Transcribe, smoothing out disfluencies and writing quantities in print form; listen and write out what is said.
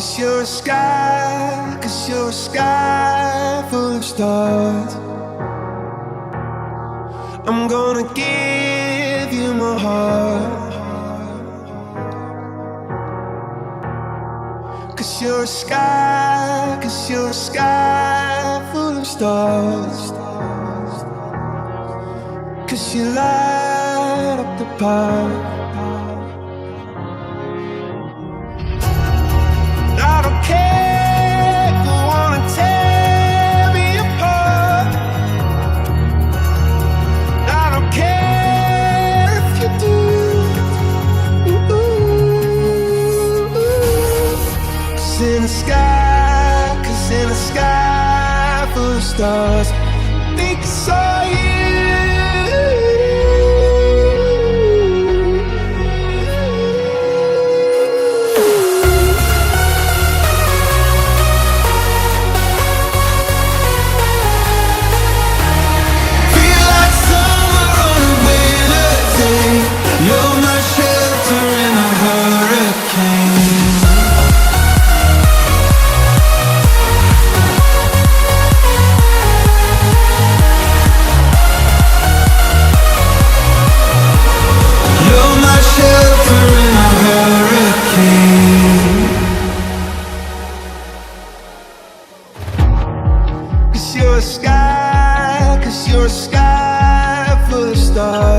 Cause you're a sky full of stars. I'm gonna give you my heart. Cause you're a sky full of stars. Cause you light up the park. I don't care if you wanna tear me apart. I don't care if you do. Cause in the sky full of stars, I think I saw you. Cause you're a sky full of stars.